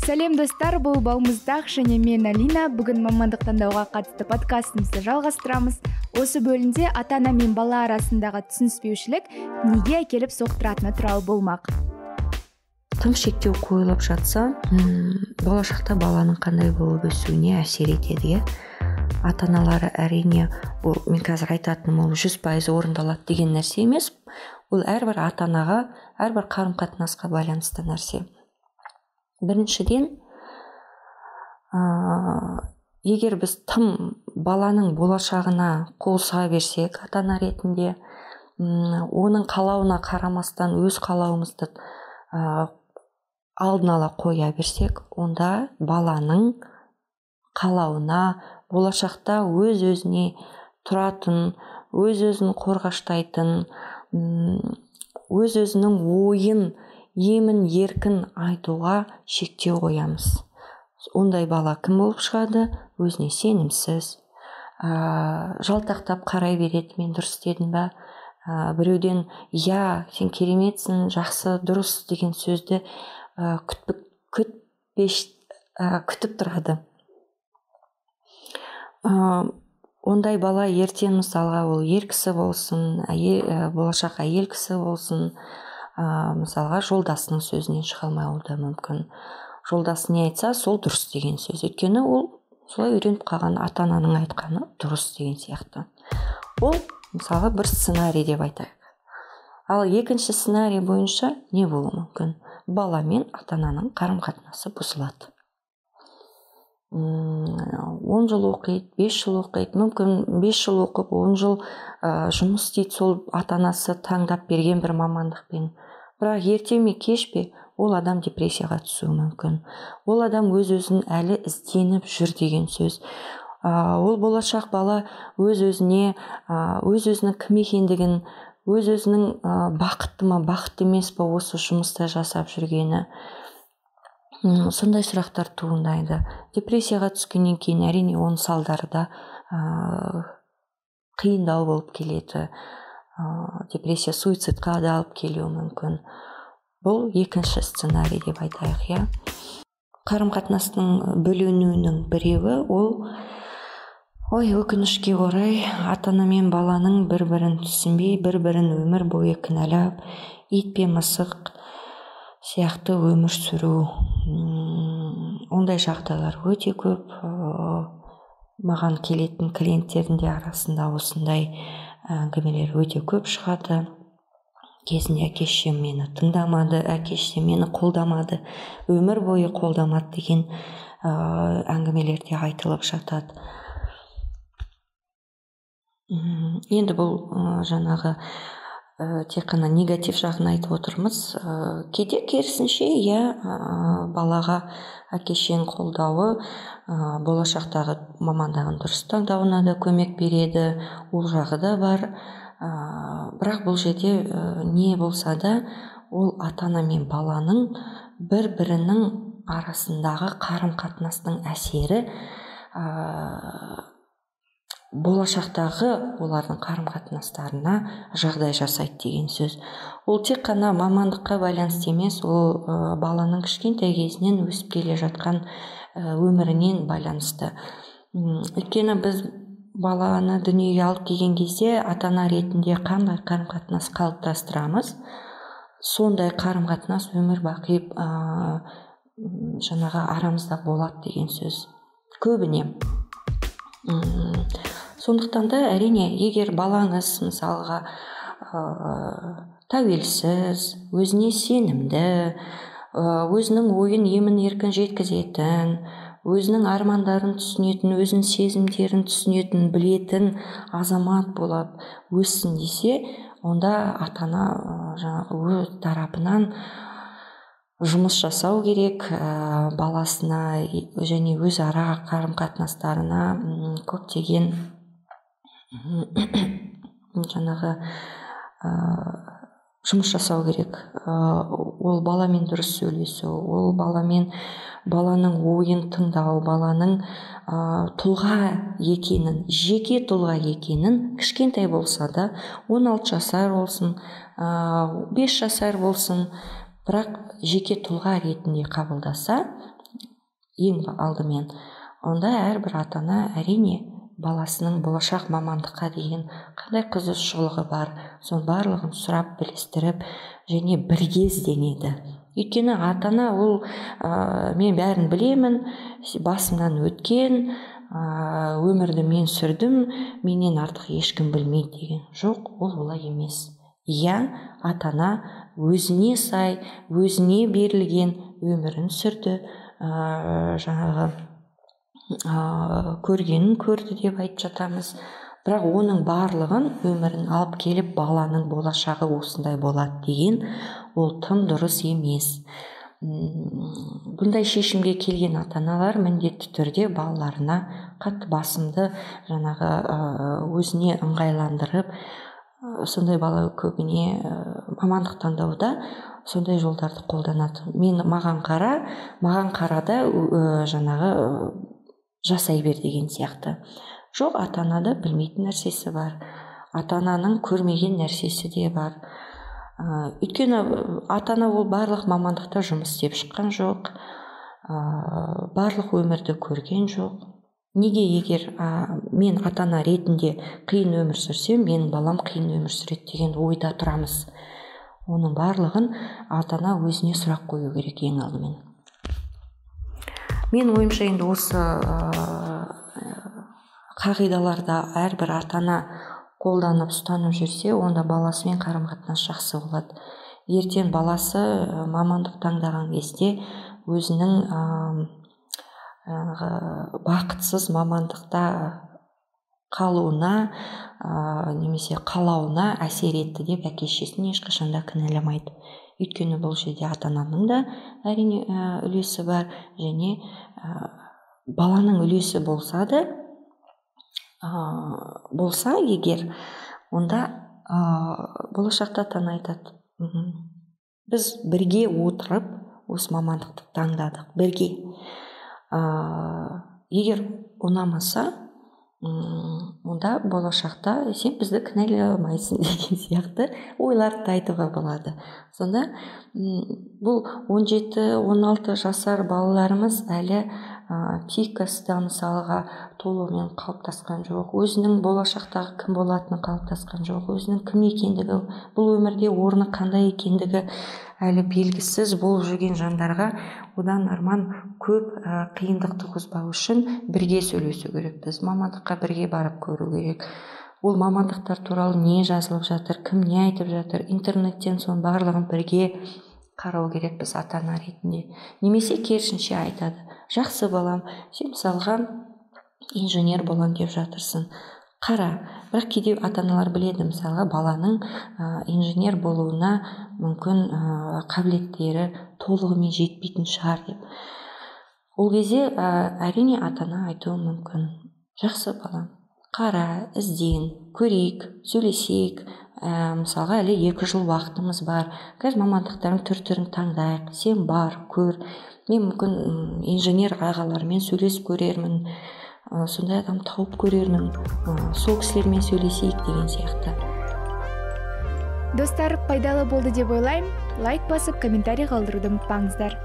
Сәлем достар, бұл Балмұздақ және мен Алина. Бүгін мамандық таңдауға қатысты подкастымызды жалғастырамыз. Осы бөлімде ата-ана мен бала арасындағы түсініспеушілік неге әкеліп соқтыратыны туралы болмақ. Тым шектеу қойылып жатса, болашақта баланың қандай болып өсуіне әсер етеді. Ата-аналары әрине, мен қазір айтатыным, ол 100% орындалады деген нәрсе емес. Ол әрбір ата-анаға, әрбір қарым-қатынасқа байланысты нәрсе. Біріншіден, егер біз тым баланың болашағына қол сұға берсек, ата-ана ретінде, оның қалауына қарамастан өз қалауымызды алдын ала қоя берсек, онда баланың қалауына, болашақта өз-өзіне тұратын, өз-өзін қорғаштайтын, өз-өзінің ойын, емін еркін айтуға шектеу қоямыз. Ондай бала кім болып шығады? Өзіне сенімсіз, жалтақтап қарай береді, мен дұрыс істедім бе? Біреуден, сен кереметсің, жақсы, дұрыс деген сөзді күтіп тұрады. Ондай бала ертең мысалға ол ер кісі болсын, болашақ әйел кісі болсын, мысалға жолдасының сөзінен шыға алмай қалуы мүмкін. Жолдасы не айтса, сол дұрыс деген сөз. Өйткені ол солай үйреніп қалған, ата-ананың айтқаны дұрыс деген сияқты. Ол мысалға бір сценарий деп айтайық. Ал екінші сценарий бойынша не болуы мүмкін? Бала мен ата-ананың қарым-қатынасы бұзылады. 10 жыл оқиды, 5 жыл оқиды, мүмкін 5 жыл оқып, 10 жыл жұмыс істейді сол ата-анасы таңдап берген бір мамандықпен. Бірақ ерте ме кеш пе ол адам депрессияға түсуі мүмкін. Ол адам өз-өзін әлі ізденіп жүр деген сөз. Ол болашақ бала өз-өзіне, өз-өзінің кім екендігін, өз-өзінің бақытты ма, бақытты емес па осы жұмыста жасап жүргені, сондай сұрақтар туындайды. Депрессияға түскеннен кейін әрине оның салдары да қиындау болып келеді. Депрессия суицидқа да алып келуі мүмкін. Бұл екінші сценарий деп айтайық. Қарым-қатынастың бөлінуінің біреуі ол өкінішке орай ата-ана мен баланың бір-бірін түсінбей, бір-бірін өмір бойы кінәлап, ит пен мысық сияқты өмір сүру. Ондай жағдайлар өте көп. Маған келетін клиенттердің де арасында осындай әңгімелер өте көп шығады. Кезінде әке-шешем мені тыңдамады, әке-шешем мені қолдамады, өмір бойы қолдамады деген әңгімелерде айтылып жатады. Енді бұл жаңағы тек қана негатив жағын айтып отырмыз. Кейде керісінше, балаға әке-шешенің қолдауы болашақтағы мамандығын дұрыс таңдауына да көмек береді. Ол жағы да бар. Бірақ бұл жерде не болса да, ол ата-ана мен баланың бір-бірінің арасындағы қарым-қатынастың әсері болашақтағы олардың қарым-қатынастарына жағдай жасайды деген сөз. Ол тек қана мамандыққа байланысты емес, ол баланың кішкентай кезінен өсіп келе жатқан өмірінен байланысты. Өйткені біз баланы дүниеге алып келген кезде ата-ана ретінде қандай қарым-қатынас қалыптастырамыз, сондай қарым-қатынас өмір бақи жаңағы арамызда болады деген сөз. Көбіне. Сондықтан да әрине, егер балаңыз мысалға тәуелсіз, өзіне сенімді, өзінің ойын емін еркін жеткізетін, өзінің армандарын түсінетін, өзінің сезімдерін түсінетін, білетін азамат болып өссін десе, онда ата-ана жаңағы өз тарапынан жұмыс жасау керек, баласына және өз ара қарым-қатынастарына көптеген жаңағы жұмыс жасау керек. Ол баламен дұрыс сөйлесу, ол баланың ойын тыңдау, баланың тұлға екенін, жеке тұлға екенін кішкентай болса да, 16 жасар болсын, 5 жасар болсын, бірақ жеке тұлға ретінде қабылдаса, ең алдымен. Онда әрбір ата-ана әрине баласының болашақ мамандыққа деген қандай қызығушылығы бар, соның барлығын сұрап білістіріп және бірге ізденеді. Өйткені ата-ана ол мен бәрін білемін, басымнан өткен, өмірді мен сүрдім, менен артық ешкім білмейді деген. Жоқ, ол олай емес. Иә, ата-ана өзіне сай, өзіне берілген өмірін сүрді, жаңағы көргенін көрді деп айтып жатамыз. Бірақ оның барлығын өмірін алып келіп баланың болашағы осындай болады деген ол тым дұрыс емес. Бұндай шешімге келген ата-аналар міндетті түрде балаларына қатты басымды жаңағы өзіне ыңғайландырып, сондай бала көбіне мамандық таңдауда сондай жолдарды қолданады. Маған қарада жаңағы жасай бер деген сияқты. Жоқ, ата-анада білмейтін нәрсесі бар, ата-ананың көрмеген нәрсесі де бар. Өйткені ата-ана ол барлық мамандықта жұмыс істеп шыққан жоқ, барлық өмірді көрген жоқ. Неге егер мен ата-ана ретінде қиын өмір сүрсем, менің балам қиын өмір сүреді деген ойда тұрамыз. Оның барлығын ата-ана өзіне сұрақ қою керек ең алдымен. Мен ойымша енді осы қағидаларда әрбір ата-ана қолданып ұстанып жүрсе, онда баласымен қарым-қатынас жақсы болады. Ертең баласы мамандық таңдаған кезде өзінің бақытсыз мамандықта қалуына немесе қалауына әсер етті деп әке-шесін ешқашанда кінәламайды. Өйткені бұл жерде ата-ананың да әрине үлесі бар, және баланың үлесі болса егер, онда болашақта ата-ана айтады, біз бірге отырып осы мамандықты таңдадық, бірге. Егер ұнамаса, онда болашақта сен бізді кінәламайсың деген сияқты ойларды айтуға болады. Сонда бұл 17-16 жасар балаларымыз әлі психикасы да мысалға толығымен қалыптасқан жоқ, өзінің болашақтағы кім болатыны қалыптасқан жоқ, өзінің кім екендігі, бұл өмірде орны қандай екендігі әлі белгісіз болып жүрген жандарға одан арман көп қиындық туғызбау үшін бірге сөйлесу керек. Біз мамандыққа бірге барып көру керек. Ол мамандықтар туралы не жазылып жатыр, кім не айтып жатыр, интернеттен соның барлығын бірге қарау керек біз ата-ана ретінде. Немесе керісінше айтады, жақсы балам, сен мысалға инженер болам деп жатырсың. Қара, бірақ кейде ата-аналар біледі, мысалға баланың инженер болуына мүмкін қабілеттері толығымен жетпейтін шығар деп. Ол кезде әрине ата-ана айтуы мүмкін, жақсы балам, қара, ізден, көрейік, сөйлесейік, мысалға әлі 2 жыл уақытымыз бар, қазір мамандықтардың түр-түрін таңдайық, сен бар, көр, мен мүмкін инженер ағалармен сөйлесіп көрермін, сондай адам тауып көрермін, сол кісілермен сөйлесейік деген сияқты. Достар, пайдалы болды деп ойлаймын. Лайк басып, комментарий қалдыруды ұмытпаңыздар.